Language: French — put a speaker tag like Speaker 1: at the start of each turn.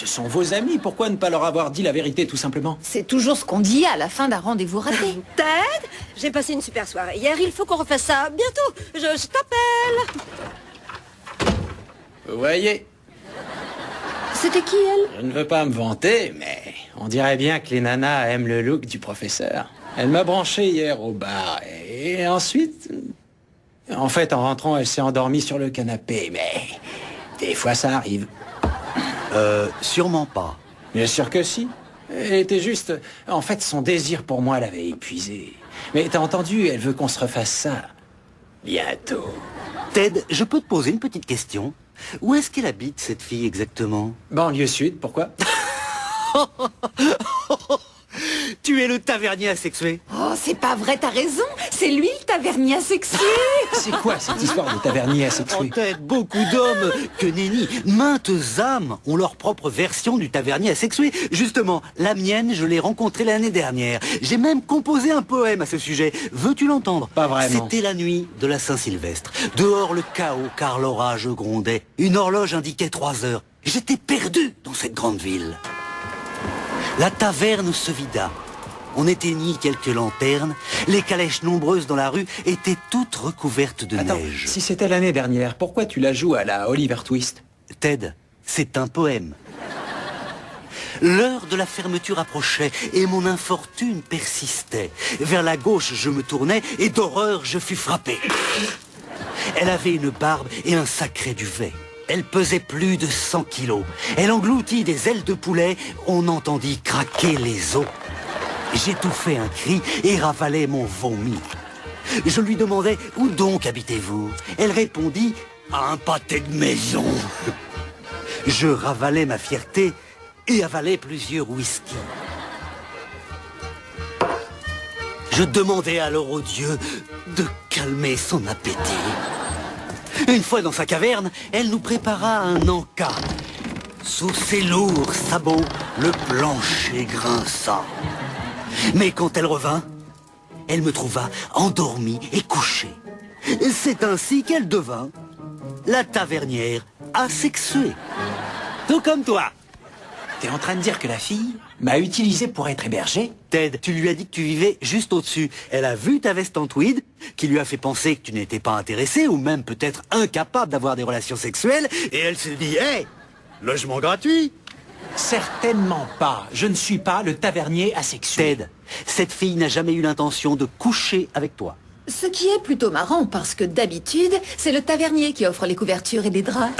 Speaker 1: ce sont vos amis, pourquoi ne pas leur avoir dit la vérité tout simplement?
Speaker 2: C'est toujours ce qu'on dit à la fin d'un rendez-vous raté.
Speaker 3: Ted, j'ai passé une super soirée hier, il faut qu'on refasse ça bientôt. Je t'appelle.
Speaker 1: Vous voyez,
Speaker 2: C'était qui, elle?
Speaker 1: je ne veux pas me vanter, mais on dirait bien que les nanas aiment le look du professeur. Elle m'a branché hier au bar, et ensuite... En fait, en rentrant, elle s'est endormie sur le canapé, mais... Des fois, ça arrive.
Speaker 4: Sûrement pas.
Speaker 1: Bien sûr que si. Elle était juste... En fait, son désir pour moi l'avait épuisé. Mais t'as entendu, elle veut qu'on se refasse ça. Bientôt.
Speaker 4: Ted, je peux te poser une petite question? Où est-ce qu'elle habite, cette fille, exactement?
Speaker 1: Banlieue sud, pourquoi?
Speaker 4: Tu es le tavernier asexué.
Speaker 2: Oh, c'est pas vrai, t'as raison. C'est lui, le tavernier asexué.
Speaker 1: C'est quoi cette histoire de tavernier
Speaker 4: En
Speaker 1: asexué?
Speaker 4: tête, beaucoup d'hommes, que nenni, maintes âmes ont leur propre version du tavernier asexué. Justement, la mienne, je l'ai rencontrée l'année dernière. J'ai même composé un poème à ce sujet. Veux-tu l'entendre?
Speaker 1: Pas vraiment.
Speaker 4: C'était la nuit de la Saint-Sylvestre. Dehors le chaos, car l'orage grondait. Une horloge indiquait 3 heures. J'étais perdu dans cette grande ville. La taverne se vida. On éteignit quelques lanternes. Les calèches nombreuses dans la rue étaient toutes recouvertes de
Speaker 1: Attends,
Speaker 4: neige.
Speaker 1: si c'était l'année dernière, pourquoi tu la joues à la Oliver Twist?
Speaker 4: Ted, c'est un poème. L'heure de la fermeture approchait et mon infortune persistait. Vers la gauche, je me tournais et d'horreur, je fus frappé. Elle avait une barbe et un sacré duvet. Elle pesait plus de 100 kilos. Elle engloutit des ailes de poulet. On entendit craquer les os. J'étouffais un cri et ravalais mon vomi. Je lui demandais « Où donc habitez-vous » Elle répondit « À un pâté de maison ». Je ravalais ma fierté et avalais plusieurs whisky. Je demandais alors au Dieu de calmer son appétit. Une fois dans sa caverne, elle nous prépara un encas. Sous ses lourds sabots, le plancher grinça. Mais quand elle revint, elle me trouva endormie et couchée. C'est ainsi qu'elle devint la tavernière asexuée. Tout comme toi.
Speaker 1: T'es en train de dire que la fille m'a utilisé pour être hébergée?
Speaker 4: Ted, tu lui as dit que tu vivais juste au-dessus. Elle a vu ta veste en tweed, qui lui a fait penser que tu n'étais pas intéressé, ou même peut-être incapable d'avoir des relations sexuelles, et elle s'est dit, hé, logement gratuit.
Speaker 1: Certainement pas. Je ne suis pas le tavernier asexué.
Speaker 4: Ted, cette fille n'a jamais eu l'intention de coucher avec toi.
Speaker 2: Ce qui est plutôt marrant, parce que d'habitude, c'est le tavernier qui offre les couvertures et les draps.